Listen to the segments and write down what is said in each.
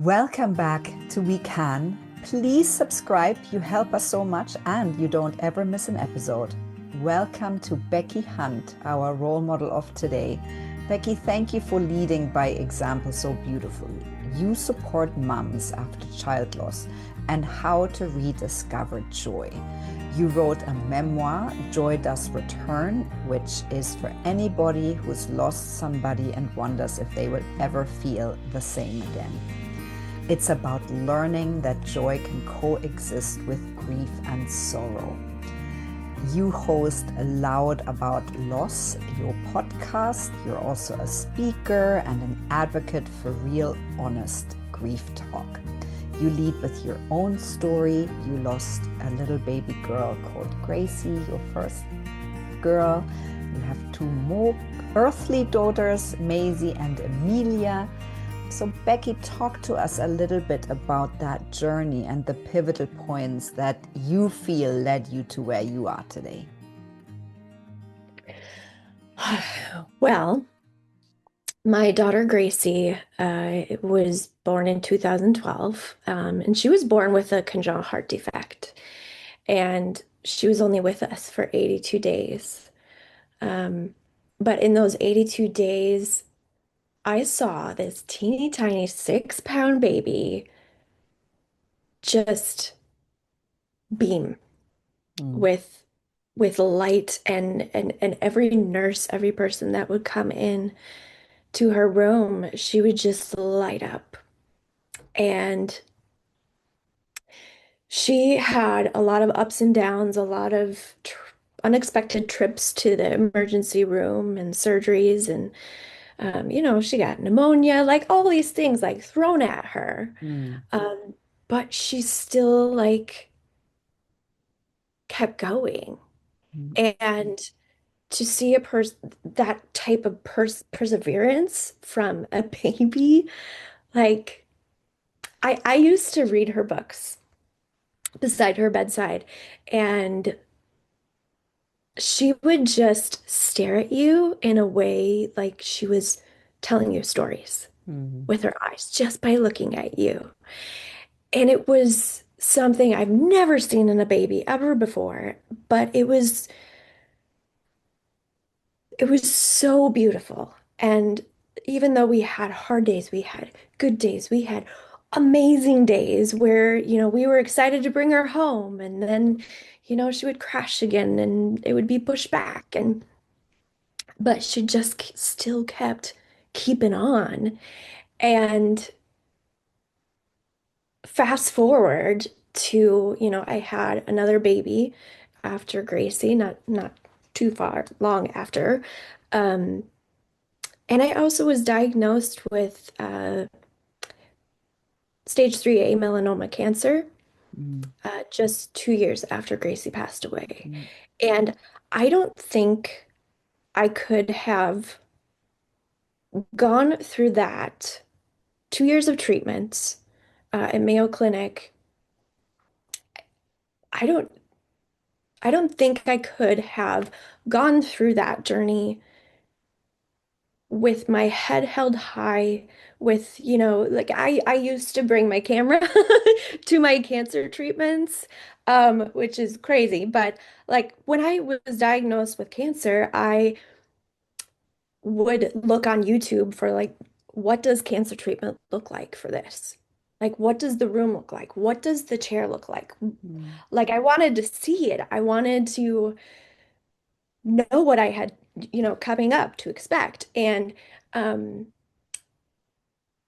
Welcome back to WeCan. Please subscribe, you help us so much and you don't ever miss an episode. Welcome to Becky Hunt, our role model of today. Becky, thank you for leading by example so beautifully. You support mums after child loss and how to rediscover joy. You wrote a memoir, Joy Does Return, which is for anybody who's lost somebody and wonders if they will ever feel the same again. It's about learning that joy can coexist with grief and sorrow. You host Loud About Loss, your podcast. You're also a speaker and an advocate for real, honest grief talk. You lead with your own story. You lost a little baby girl called Gracie, your first girl. You have two more earthly daughters, Maisie and Amelia. So Becky, talk to us a little bit about that journey and the pivotal points that you feel led you to where you are today. Well, my daughter Gracie was born in 2012, and she was born with a congenital heart defect. And she was only with us for 82 days. But in those 82 days, I saw this teeny tiny 6-pound baby just beam with light, and every nurse, every person that would come in to her room, she would just light up. And she had a lot of ups and downs, a lot of unexpected trips to the emergency room and surgeries. And, she got pneumonia, like all these things like thrown at her. Mm. But she still like kept going. Mm. And to see a person, that type of perseverance from a baby, like I used to read her books beside her bedside, and she would just stare at you in a way like she was telling you stories Mm. with her eyes just by looking at you. And it was something I've never seen in a baby ever before, but it was so beautiful. And even though we had hard days, we had good days, we had amazing days where, we were excited to bring her home, and then, she would crash again and it would be pushed back. But she just still kept keeping on. And fast forward to, I had another baby after Gracie, not too far long after. Um, and I also was diagnosed with stage 3A melanoma cancer Mm. just 2 years after Gracie passed away. Mm. And I don't think I could have gone through that 2 years of treatments at Mayo Clinic. I don't I don't think I could have gone through that journey with my head held high, with, like I used to bring my camera to my cancer treatments, which is crazy. But like when I was diagnosed with cancer, I would look on YouTube for like, what does cancer treatment look like for this? Like, what does the room look like? What does the chair look like? Mm. Like, I wanted to see it. I wanted to know what I had, coming up to expect. Um,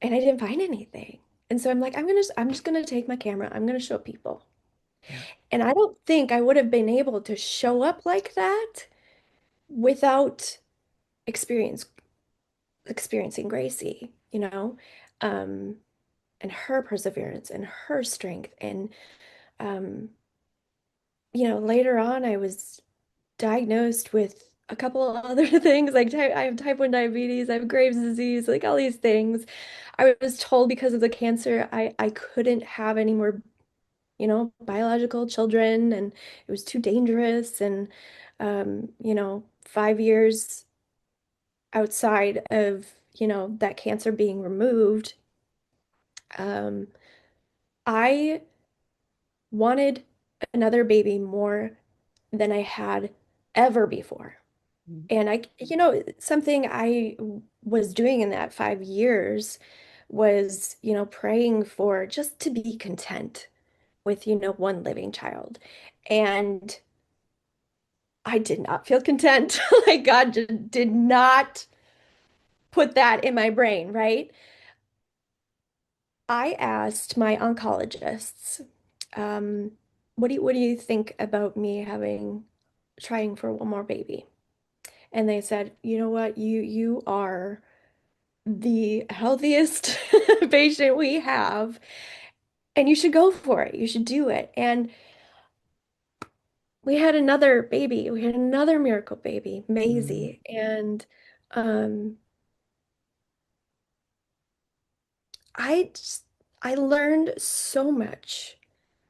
and I didn't find anything. And so I'm like, I'm just gonna take my camera. I'm gonna show people. Yeah. And I don't think I would have been able to show up like that without experience experiencing Gracie, um, and her perseverance and her strength. And um, later on I was diagnosed with a couple of other things like I have type 1 diabetes, I have Graves' disease, like all these things. I was told because of the cancer I couldn't have any more, biological children, and it was too dangerous. And 5 years outside of, that cancer being removed, Um, I wanted another baby more than I had ever before. Mm. And something I was doing in that 5 years was, praying for just to be content with, one living child. And I did not feel content. Like God did not put that in my brain, right? I asked my oncologists, um, what do you think about me trying for one more baby? And they said, you know what, you are the healthiest patient we have, and you should go for it. You should do it. And we had another baby. We had another miracle baby, Mm. Maisie. And um, I just, I learned so much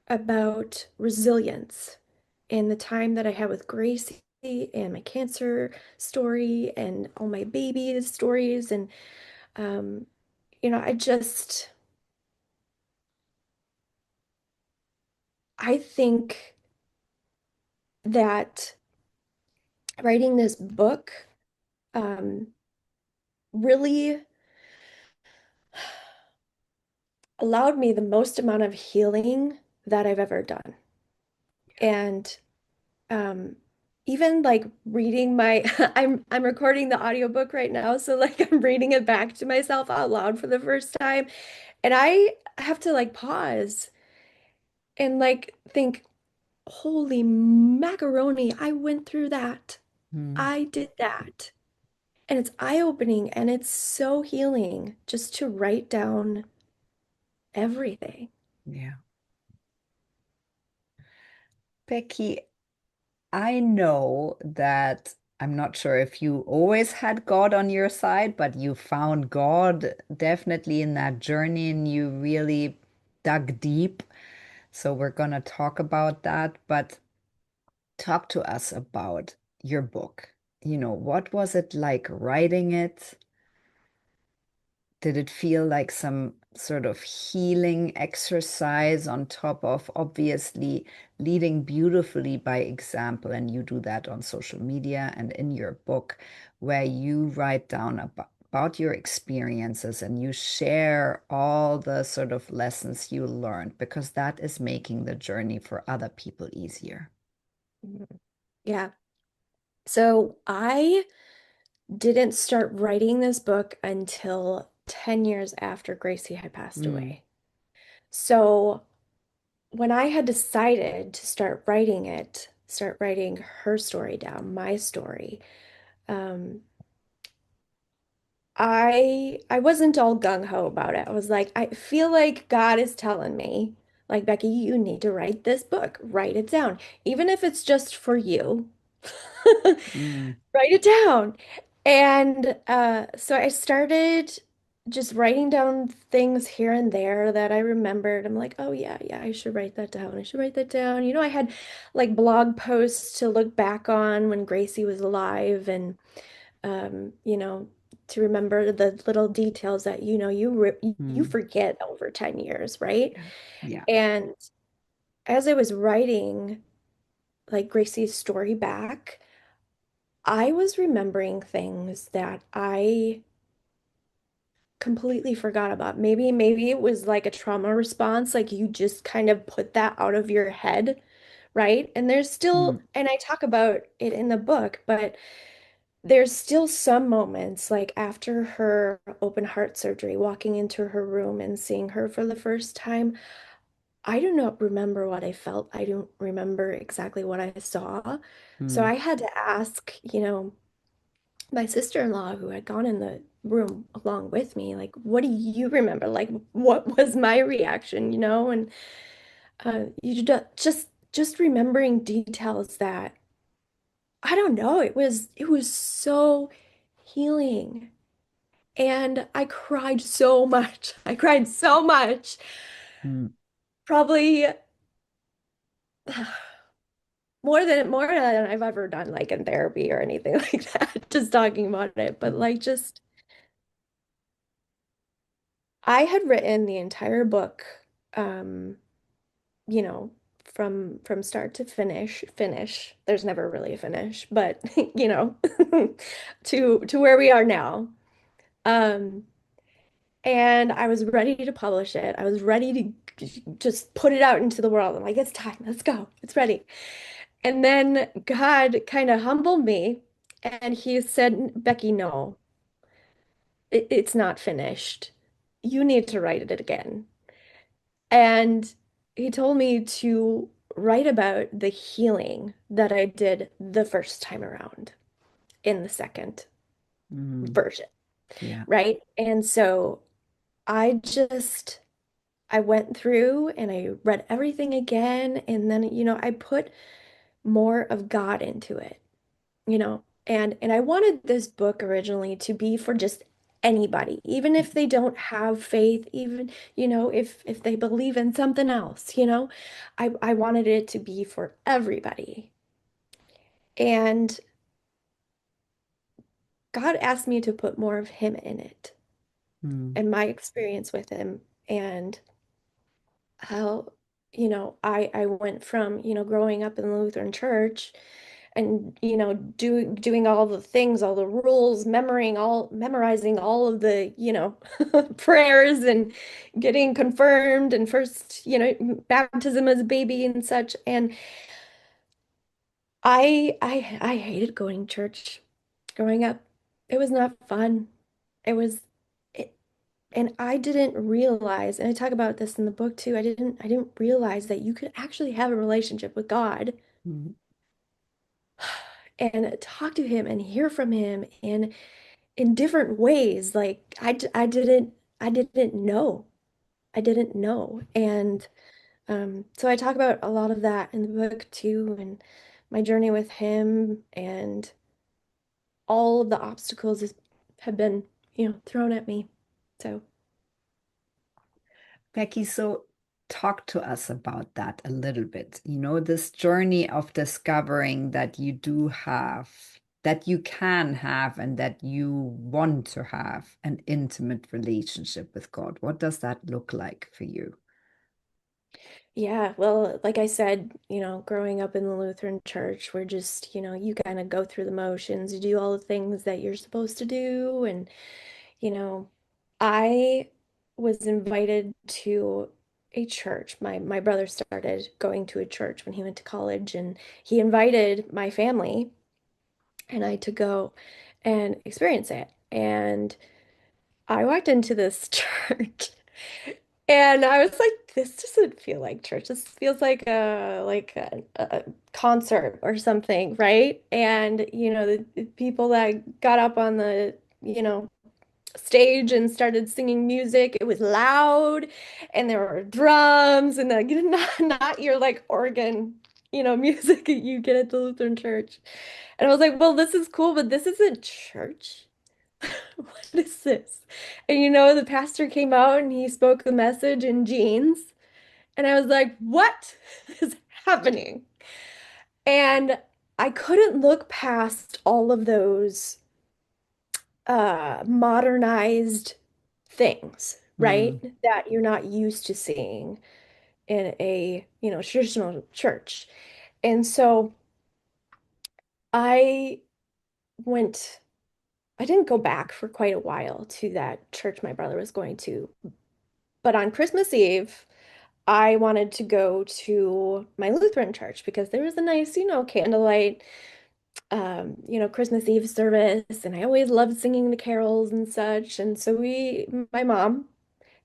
about resilience in the time that I had with Gracie and my cancer story and all my baby stories. And, um, I just, I think that writing this book um, really allowed me the most amount of healing that I've ever done. And um, even like reading my I'm recording the audiobook right now, so like I'm reading it back to myself out loud for the first time, and I have to like pause and like think, holy macaroni, I went through that. Mm. I did that. And it's eye-opening and it's so healing just to write down everything. Yeah. Becky, I know that I'm not sure if you always had God on your side, but you found God definitely in that journey and you really dug deep. So we're going to talk about that, but talk to us about your book. What was it like writing it? Did it feel like some sort of healing exercise on top of obviously leading beautifully by example? And you do that on social media and in your book, where you write down about your experiences and you share all the sort of lessons you learned, because that is making the journey for other people easier. Mhm. Yeah. So I didn't start writing this book until 10 years after Gracie had passed Mm, away. So when I had decided to start writing it, start writing her story down, my story, um, I wasn't all gung-ho about it. I was like, I feel like God is telling me, like, Becky, you need to write this book. Write it down. Even if it's just for you. mm, Write it down. And so I started just writing down things here and there that I remembered. I'm like, oh yeah, yeah, I should write that down. I should write that down. I had like blog posts to look back on when Gracie was alive and to remember the little details that you mm. forget over 10 years, right? Yeah. Yeah. And as I was writing like Gracie's story back, I was remembering things that I completely forgot about. Maybe it was like a trauma response, like you just kind of put that out of your head, right? And there's still, Mm, and I talk about it in the book, but there's still some moments like after her open heart surgery, walking into her room and seeing her for the first time. I do not remember what I felt. I don't remember exactly what I saw. So mm, I had to ask, my sister-in-law who had gone in the room along with me, like, what do you remember? Like, what was my reaction, And just remembering details that I don't know, it was so healing. And I cried so much. I cried so much. mm, Probably more than I've ever done like in therapy or anything like that, just talking about it. But mm. like just I had written the entire book, um, you know, from start to finish. There's never really a finish, but to where we are now. Um, and I was ready to publish it. I was ready to just put it out into the world. I'm like, it's time. Let's go. It's ready. And then God kind of humbled me and he said, Becky, no, it's not finished. You need to write it again. And he told me to write about the healing that I did the first time around in the second Mm, version, yeah. right? And so I just I went through and I read everything again and then I put more of God into it, and I wanted this book originally to be for just anybody, even if they don't have faith, even if they believe in something else, I wanted it to be for everybody. And God asked me to put more of him in it Mm, and my experience with him and how I went from growing up in the Lutheran church and doing all the things, all the rules, memorizing all of the prayers and getting confirmed and first baptism as a baby and such. And I hated going to church growing up. It was not fun. It was it, and I didn't realize, and I talk about this in the book too, I didn't realize that you could actually have a relationship with God mm, and talk to him and hear from him in different ways. Like I didn't know. I didn't know. And so I talk about a lot of that in the book too, and my journey with him and all of the obstacles have been, thrown at me. So Becky, so talk to us about that a little bit. This journey of discovering that you do have, that you can have, and that you want to have an intimate relationship with God. What does that look like for you? yeah, well, like I said, growing up in the Lutheran church, we're just, you kind of go through the motions, you do all the things that you're supposed to do. And, you know, I was invited to a church. My brother started going to a church when he went to college, and he invited my family and I to go and experience it. And I walked into this church and I was like, this doesn't feel like church. This feels like a concert or something, right? And the people that got up on the stage and started singing music, it was loud, and there were drums and like not your like organ, music that you get at the Lutheran church. And I was like, well, this is cool, but this isn't church. What is this? And the pastor came out and he spoke the message in jeans. And I was like, what is happening? And I couldn't look past all of those modernized things, right? Mm, That you're not used to seeing in a, traditional church. And so I went, I didn't go back for quite a while to that church my brother was going to. But on Christmas Eve, I wanted to go to my Lutheran church because there was a nice, candlelight, Christmas Eve service, and I always loved singing the carols and such. And so my mom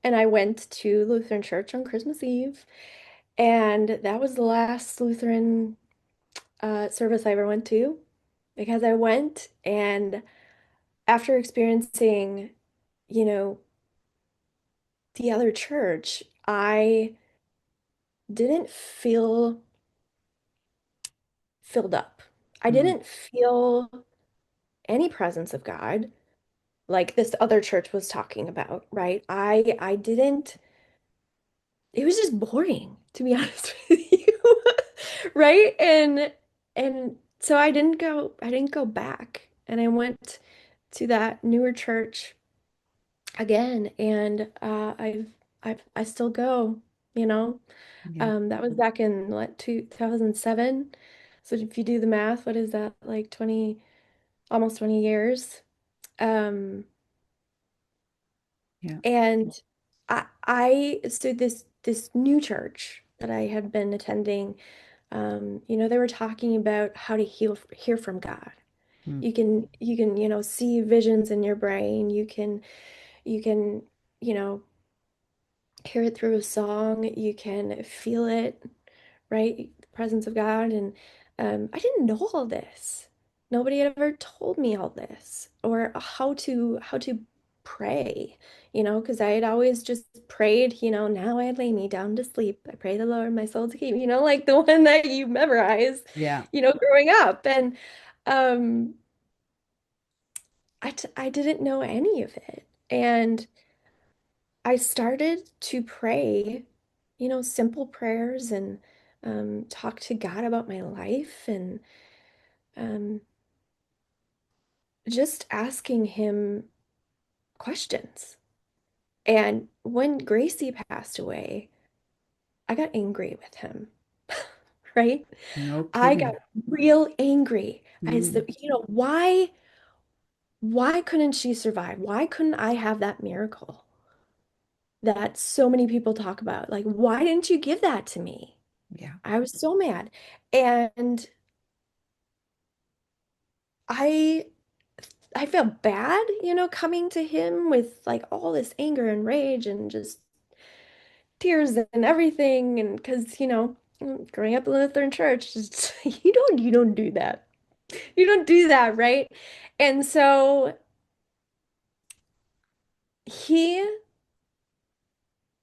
and I went to Lutheran church on Christmas Eve, and that was the last Lutheran service I ever went to because I went and after experiencing, you know, the other church, I didn't feel filled up. I mm, didn't feel any presence of God like this other church was talking about, right? I didn't, it was just boring, to be honest with you. Right? And so I didn't go back. And I went to that newer church again. And I still go, you know. Yeah. That was back in what, 2007. So if you do the math, what is that, like 20, almost 20 years? Um, Yeah. and so this new church that I had been attending, they were talking about how to hear from God. Mm. You can, see visions in your brain. You can, you know, hear it through a song. You can feel it, right? The presence of God. And I didn't know all this. Nobody had ever told me all this or how to pray, because I had always just prayed, now I lay me down to sleep. I pray the Lord my soul to keep, like the one that you memorize, Yeah. growing up. And um I didn't know any of it. And I started to pray, simple prayers and talk to God about my life and um, just asking Him questions. And when Gracie passed away, I got angry with him, right? No I got kidding. real angry. I Mm. said, why couldn't she survive? Why couldn't I have that miracle that so many people talk about? Like, why didn't you give that to me? Yeah. I was so mad. And I I felt bad, coming to him with like all this anger and rage and just tears and everything. And because, growing up in the Lutheran church, you don't do that. You don't do that, right? And so he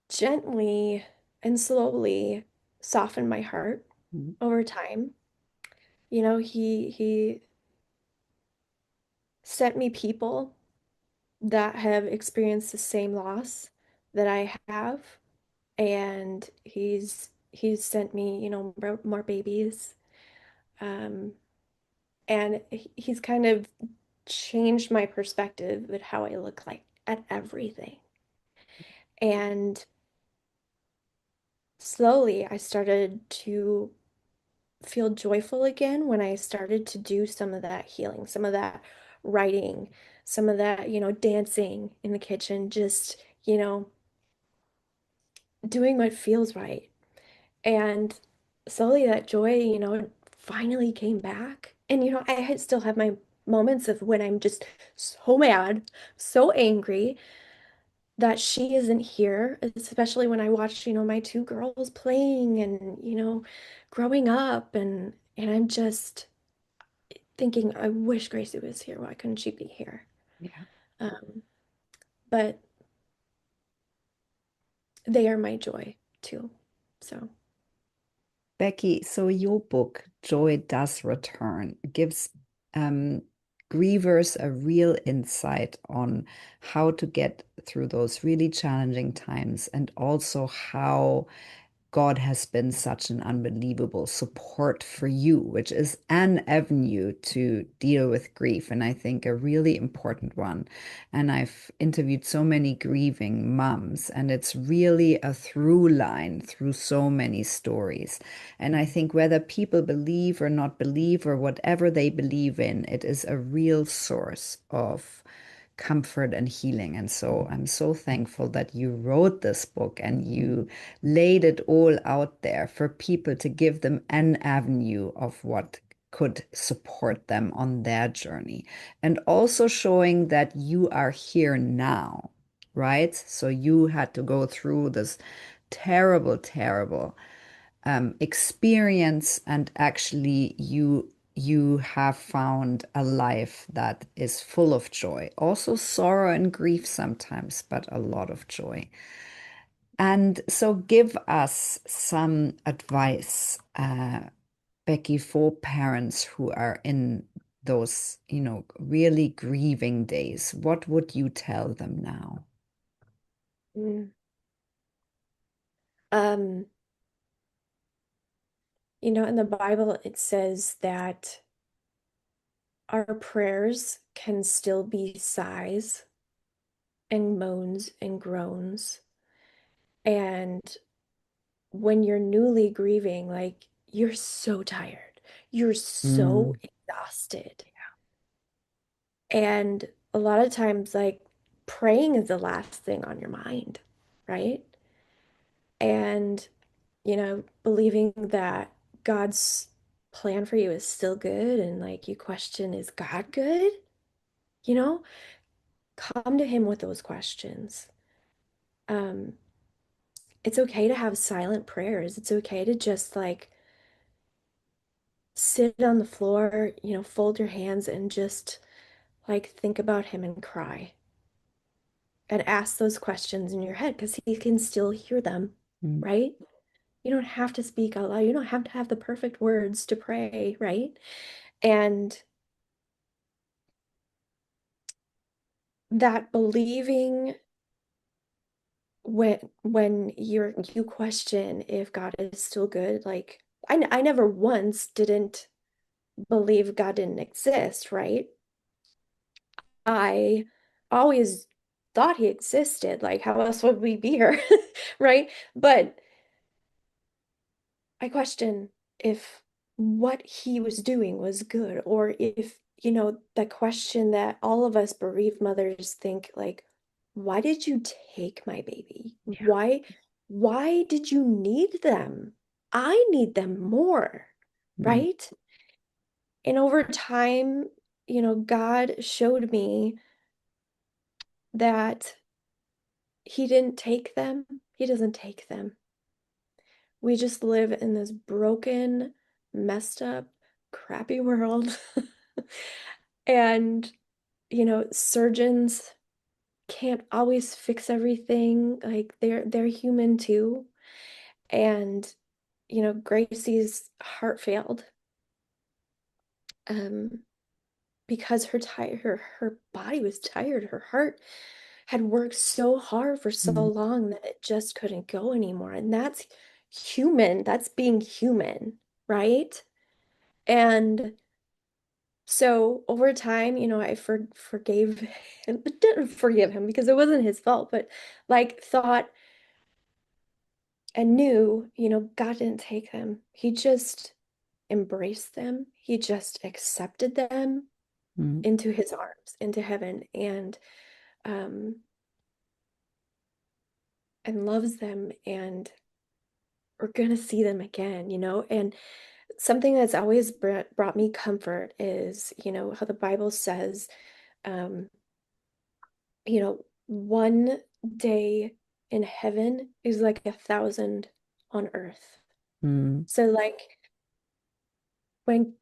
gently and slowly softened my heart Mm. over time. He sent me people that have experienced the same loss that I have. And he's sent me, more babies. Um, and he's kind of changed my perspective at how I look like at everything. And slowly I started to feel joyful again when I started to do some of that healing, some of that writing, some of that, dancing in the kitchen, just, doing what feels right. And slowly that joy, finally came back. And, still have my moments of when I'm just so mad, so angry that she isn't here, especially when I watch, my two girls playing and, growing up. And I'm just thinking, I wish Gracie was here. Why couldn't she be here? Yeah. Um, but they are my joy too. So, Becky, so your book, Joy Does Return, gives um, grievers a real insight on how to get through those really challenging times and also how God has been such an unbelievable support for you, which is an avenue to deal with grief. And I think a really important one. And I've interviewed so many grieving moms, and it's really a through line through so many stories. And I think whether people believe or not believe, or whatever they believe in, it is a real source of comfort and healing. And so I'm so thankful that you wrote this book and you laid it all out there for people to give them an avenue of what could support them on their journey. And also showing that you are here now, right? So you had to go through this terrible, terrible experience, and actually you have found a life that is full of joy, also sorrow and grief sometimes, but a lot of joy. And so give us some advice, Becky, for parents who are in those, really grieving days. What would you tell them now? mm, um, in the Bible, it says that our prayers can still be sighs and moans and groans. And when you're newly grieving, like you're so tired, you're so Mm, exhausted. And a lot of times, like praying is the last thing on your mind, right? And, believing that God's plan for you is still good. And like you question, is God good? You know, come to Him with those questions. Um, it's okay to have silent prayers. It's okay to just like sit on the floor, fold your hands and just like think about Him and cry and ask those questions in your head because He can still hear them, mm, right? You don't have to speak out loud. You don't have to have the perfect words to pray, right? And that believing when you question if God is still good, like I never once didn't believe God didn't exist, right? I always thought He existed. Like, how else would we be here? Right? But I question if what He was doing was good, or if, the question that all of us bereaved mothers think, like, why did you take my baby? yeah. Why did you need them? I need them more, Mm, right? And over time, God showed me that He didn't take them. He doesn't take them. We just live in this broken, messed up, crappy world. And, surgeons can't always fix everything. Like they're human too. And, Gracie's heart failed. Um, because her body was tired. Her heart had worked so hard for so mm, long that it just couldn't go anymore. And that's human. That's being human, right? And so over time, I forgave him, but didn't forgive him because it wasn't his fault, but like thought and knew, God didn't take them. He just embraced them. He just accepted them mm, into His arms, into heaven, um and loves them, and we're gonna see them again, And something that's always brought me comfort is, how the Bible says, um, one day in heaven is like 1,000 on earth. mm, So like when,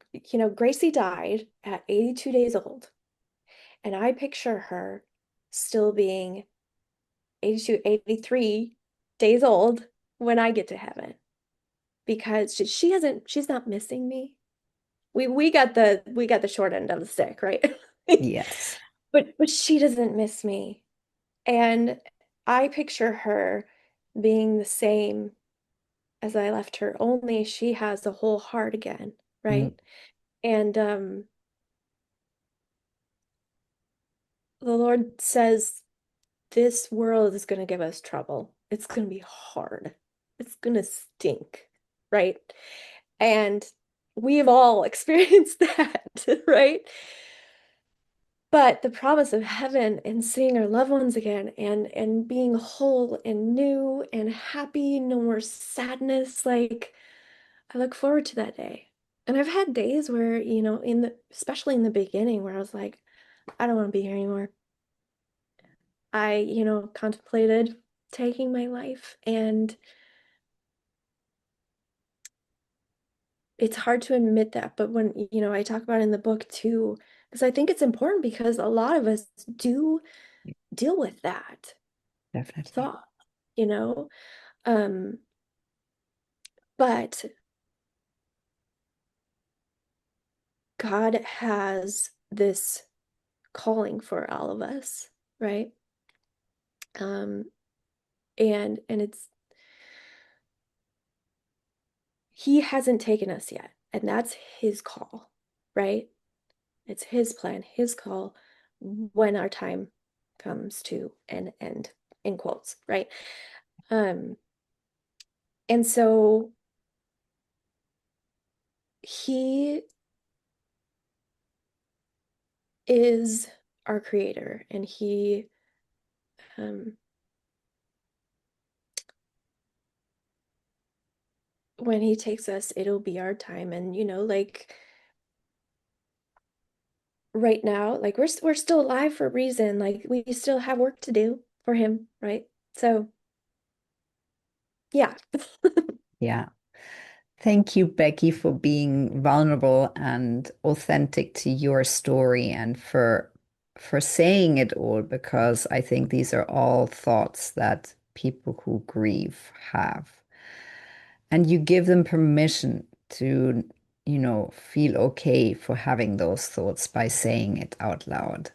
Gracie died at 82 days old, and I picture her still being 82, 83 days old when I get to heaven because she's not missing me. We got the short end of the stick, right? yes. But she doesn't miss me. And I picture her being the same as I left her, only she has a whole heart again, Mm, right? And the Lord says this world is going to give us trouble. It's going to be hard. It's going to stink, right? And we've all experienced that, right? But the promise of heaven and seeing our loved ones again and being whole and new and happy, no more sadness, like I look forward to that day. And I've had days where, especially in the beginning where I was like, I don't want to be here anymore. I, contemplated taking my life, and it's hard to admit that, but when, I talk about it in the book too, because I think it's important because a lot of us do deal with that definitely. thought, you know? Um, but God has this calling for all of us, right? Um, and it's He hasn't taken us yet, and that's His call, right? It's His plan, His call when our time. comes to an end, in quotes, right? Um, and so he is our creator, and he um when he takes us, it'll be our time. And like right now, like we're still alive for a reason. Like we still have work to do for him, right? So yeah. Yeah. Thank you, Becky, for being vulnerable and authentic to your story and for saying it all, because I think these are all thoughts that people who grieve have. And you give them permission to, feel okay for having those thoughts by saying it out loud.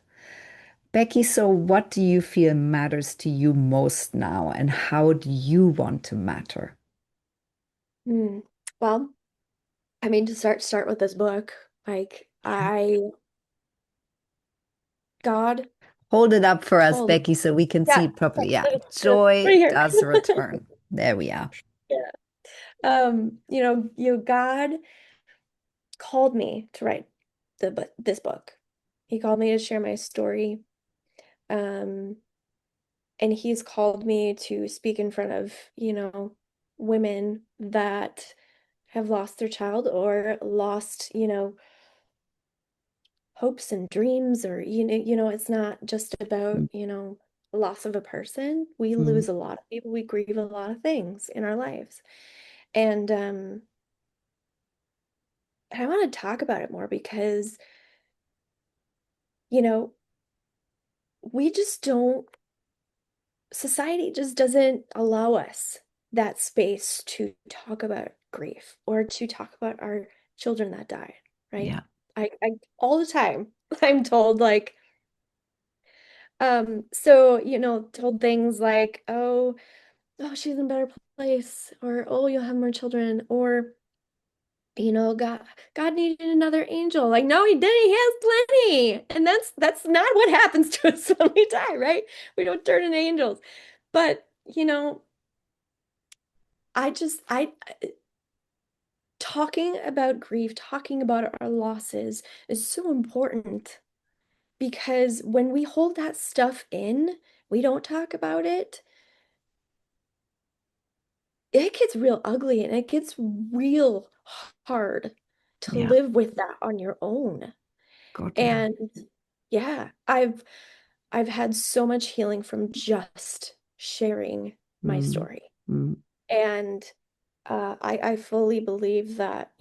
Becky, so what do you feel matters to you most now, and how do you want to matter? Hmm. Well, I mean, to start with this book, like Yeah. God Hold it up for us, called. Becky, so we can see Yeah, it properly. Yeah. right Joy here. does return. There we are. Yeah. God called me to write this book. He called me to share my story. Um, and he's called me to speak in front of, women that have lost their child or lost, hopes and dreams, or it's not just about, Mm, loss of a person. We mm, lose a lot of people, we grieve a lot of things in our lives. And I want to talk about it more because, you know, we just don't society just doesn't allow us that space to talk about grief or to talk about our children that died, right? yeah. I all the time I'm told like so told things like, oh, she's in a better place, or oh, you'll have more children, or God needed another angel. Like, no, he didn't. He has plenty. And that's not what happens to us when we die, right? We don't turn into angels. But, I talking about grief, talking about our losses is so important because when we hold that stuff in, we don't talk about it, it gets real ugly and it gets real hard to Yeah. live with that on your own. God, yeah. And yeah, I've had so much healing from just sharing my Mm, story. mm, And I fully believe that,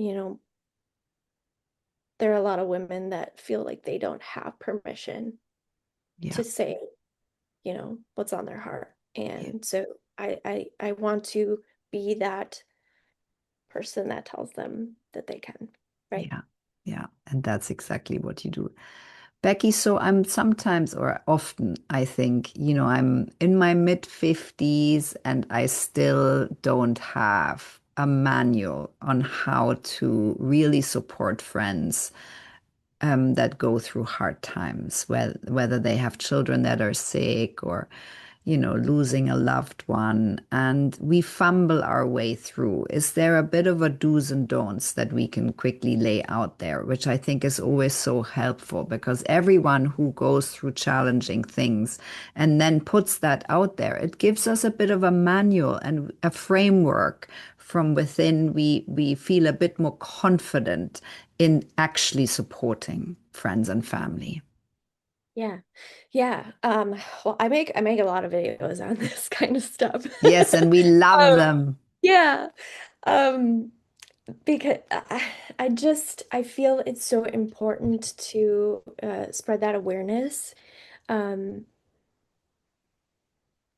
there are a lot of women that feel like they don't have permission yeah. to say, what's on their heart. Yeah. And so I want to be that person that tells them that they can, right? Yeah. Yeah. And that's exactly what you do. Becky, so I'm sometimes or often, I think, I'm in my mid 50s and I still don't have a manual on how to really support friends that go through hard times, whether they have children that are sick or losing a loved one, and we fumble our way through. Is there a bit of a do's and don'ts that we can quickly lay out there, which I think is always so helpful because everyone who goes through challenging things and then puts that out there, it gives us a bit of a manual and a framework from within. We feel a bit more confident in actually supporting friends and family. Yeah. Yeah. Well, I make a lot of videos on this kind of stuff. Yes, and we love Um, them. yeah. Um, because I feel it's so important to spread that awareness. Um,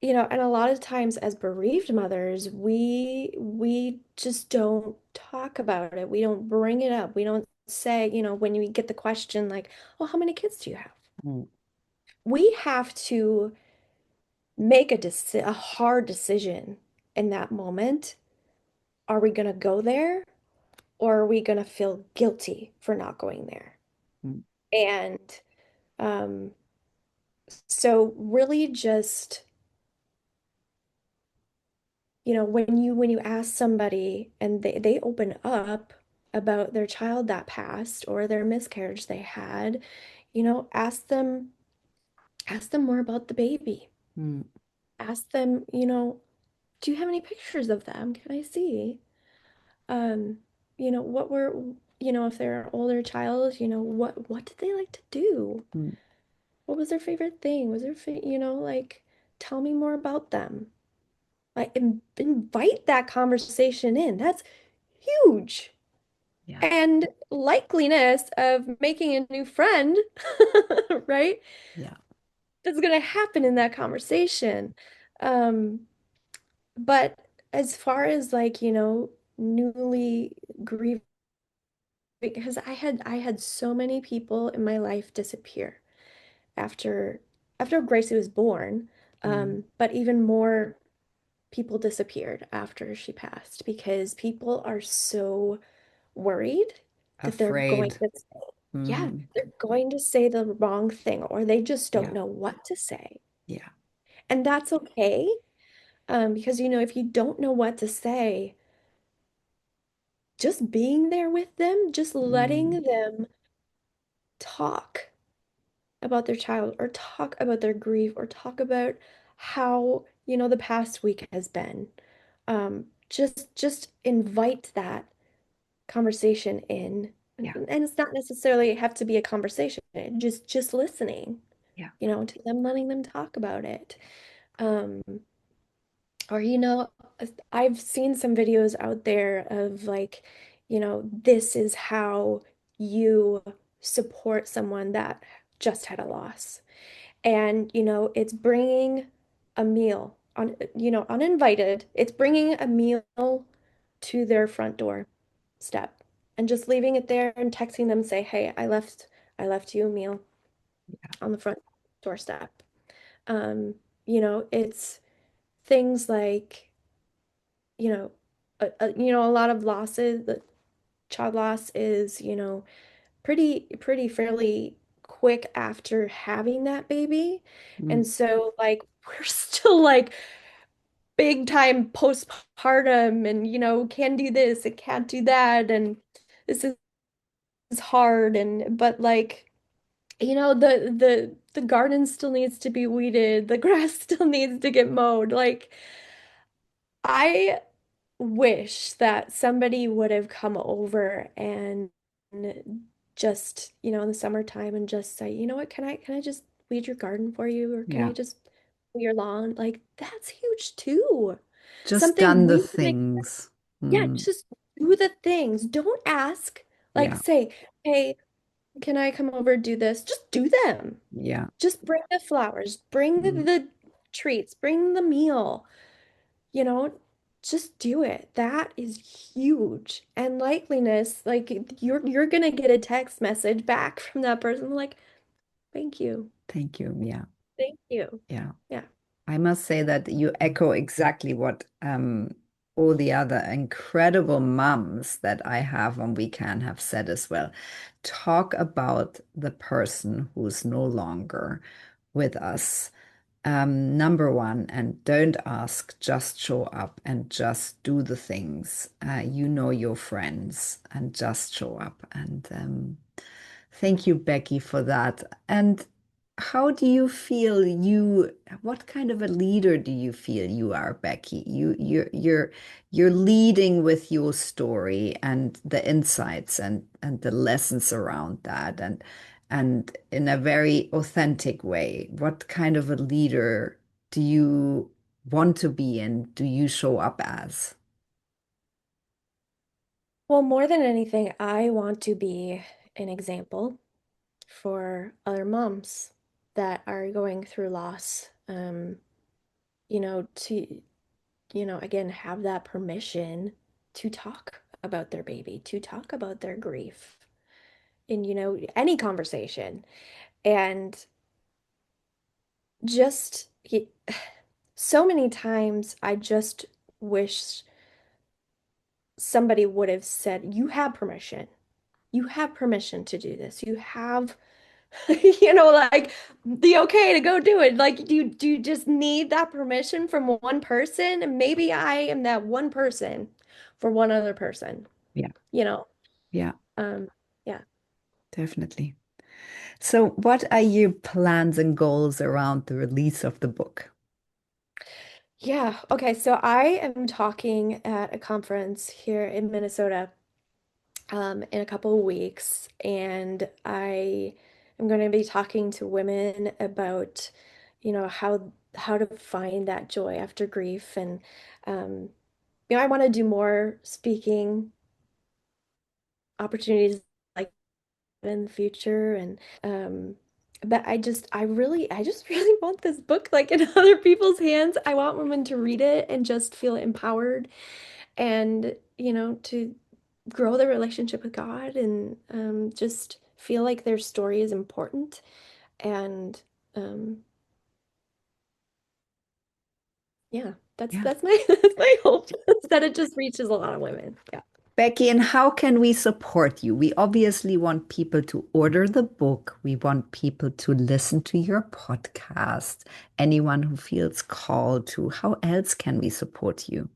and a lot of times as bereaved mothers, we just don't talk about it. We don't bring it up. We don't say, when we get the question like, "Oh, how many kids do you have?" Mm, We have to make a hard decision in that moment. Are we going to go there, or are we going to feel guilty for not going there? mm, And um So really just, when you ask somebody and they open up about their child that passed or their miscarriage they had, ask them more about the baby. Mm, Ask them, do you have any pictures of them? Can I see? Um, what were, if they're an older child, what did they like to do? mm, What was their favorite thing? Was their like, tell me more about them. Like, invite that conversation in. That's huge. yeah, And likeliness of making a new friend, right? yeah. That's going to happen in that conversation. Um, but as far as like, newly grieving, because I had so many people in my life disappear after Gracie was born. Mm. But even more people disappeared after she passed because people are so worried that they're going Afraid. to, yeah, Mm, they're going to say the wrong thing or they just don't yeah, know what to say. yeah. And that's okay. Because if you don't know what to say, just being there with them, just Mm, letting them talk about their child or talk about their grief or talk about how, the past week has been. Just invite that conversation in. yeah, And it's not necessarily have to be a conversation, just listening, yeah. to them, letting them talk about it. Um, or, I've seen some videos out there of like, this is how you support someone that just had a loss. And, it's bringing a meal uninvited. It's bringing a meal to their front door step and just leaving it there and texting them, say, hey, I left you a meal on the front doorstep. It's things like, a lot of losses, the child loss is, pretty fairly quick after having that baby. And Mm, so like we're still like big time postpartum and can do this and can't do that and this is hard and but like the garden still needs to be weeded, the grass still needs to get mowed. Like I wish that somebody would have come over and just, in the summertime and just say, you know what, can I just weed your garden for you or can yeah. I just mow your lawn? Like that's huge too. Just Something done the we would, things. yeah, Mm, just do the things. Don't ask. Like yeah, say, hey, can I come over and do this? Just do them. yeah. Just bring the flowers, bring the, Mm, the treats, bring the meal, you know, just do it. That is huge. And likeliness, like you're gonna get a text message back from that person like, thank you. thank you. Yeah, Thank you. yeah. Yeah. I must say that you echo exactly what all the other incredible mums that I have on WeCan have said as well. Talk about the person who's no longer with us. Number one, and don't ask, just show up and just do the things. You know your friends and just show up. And thank you, Becky, for that. And how do you feel what kind of a leader do you feel you are, Becky? You're leading with your story and the insights and the lessons around that and in a very authentic way. What kind of a leader do you want to be and do you show up as? Well, more than anything, I want to be an example for other moms that are going through loss. To, again, have that permission to talk about their baby, to talk about their grief in, any conversation. And just so many times I just wish somebody would have said, you have permission. You have permission to do this. You have Like the okay to go do it. Like, do you just need that permission from one person? And maybe I am that one person for one other person, Yeah. you know. Yeah, Um, yeah. definitely. So, what are your plans and goals around the release of the book? Yeah. Okay. So I am talking at a conference here in Minnesota in a couple of weeks, and I am going to be talking to women about, how to find that joy after grief, and um, I want to do more speaking opportunities like that in the future, and but I just really want this book like in other people's hands. I want women to read it and just feel empowered and, to grow their relationship with God and just feel like their story is important. And um, yeah, that's Yeah. that's my that's my hope is that it just reaches a lot of women. Yeah. Becky, and how can we support you? We obviously want people to order the book. We want people to listen to your podcast. Anyone who feels called to, how else can we support you?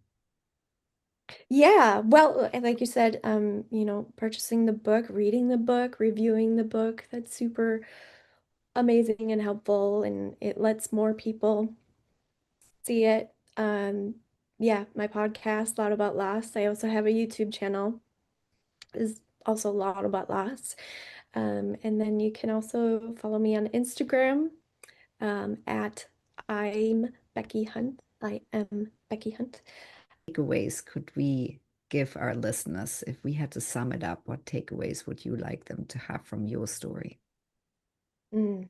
Yeah, well, and like you said, purchasing the book, reading the book, reviewing the book, that's super amazing and helpful, and it lets more people see it. Yeah, my podcast, Loud About Loss. I also have a YouTube channel, is also Loud About Loss. And then you can also follow me on Instagram, at I'm Becky Hunt. I am Becky Hunt. Takeaways could we give our listeners if we had to sum it up? What takeaways would you like them to have from your story? Mm.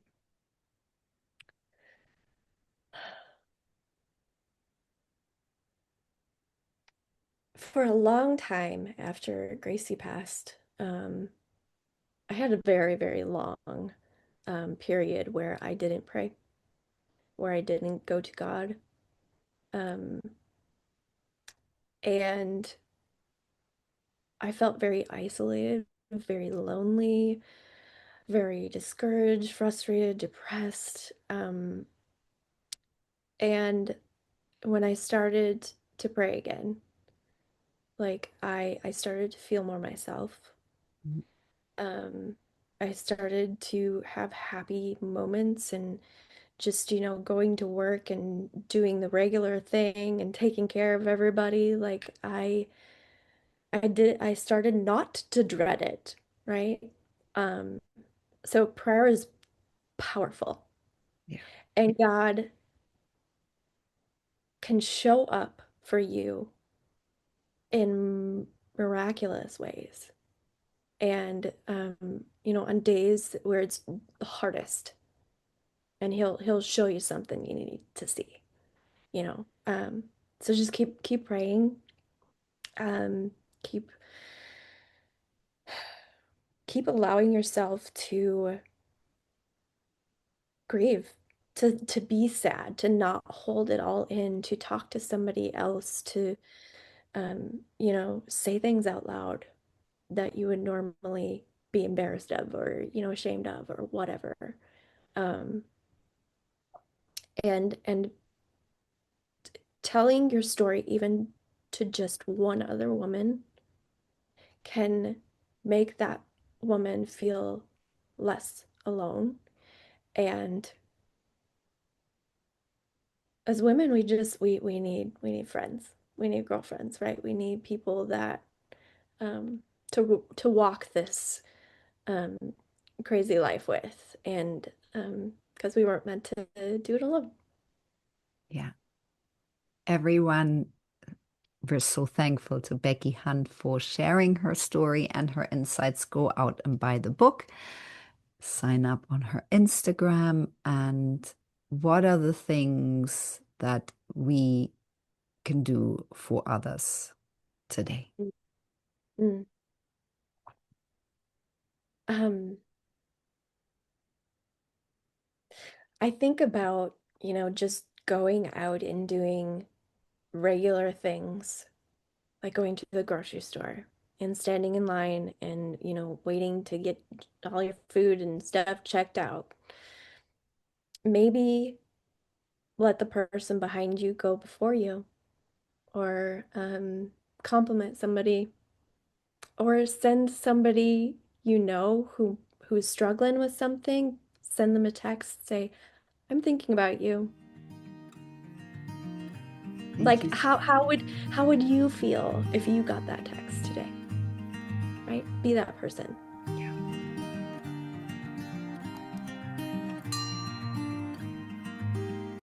For a long time after Gracie passed, I had a very, very long period where I didn't pray, where I didn't go to God. Um, and I felt very isolated, very lonely, very discouraged, frustrated, depressed. And when I started to pray again, like I started to feel more myself. Um, I started to have happy moments and just, going to work and doing the regular thing and taking care of everybody. Like I started not to dread it, right? Um, so prayer is powerful, Yeah. and God can show up for you in miraculous ways. And on days where it's the hardest, and he'll show you something you need to see, you know. So just keep praying, um, keep keep allowing yourself to grieve, to be sad, to not hold it all in, to talk to somebody else, to say things out loud that you would normally be embarrassed of or, ashamed of or whatever. Um, and telling your story even to just one other woman can make that woman feel less alone. And as women, we need friends. We need girlfriends, right? We need people that um to walk this um crazy life with, and because we weren't meant to do it alone. Yeah. Everyone, we're so thankful to Becky Hunt for sharing her story and her insights. Go out and buy the book, sign up on her Instagram. And what are the things that we can do for others today? Mm. Um, I think about, just going out and doing regular things, like going to the grocery store. and standing in line and, waiting to get all your food and stuff checked out. Maybe let the person behind you go before you, or compliment somebody, or send somebody who's struggling with something, send them a text, say, I'm thinking about you. Thank you. Like how would you feel if you got that text today? Right? Be that person.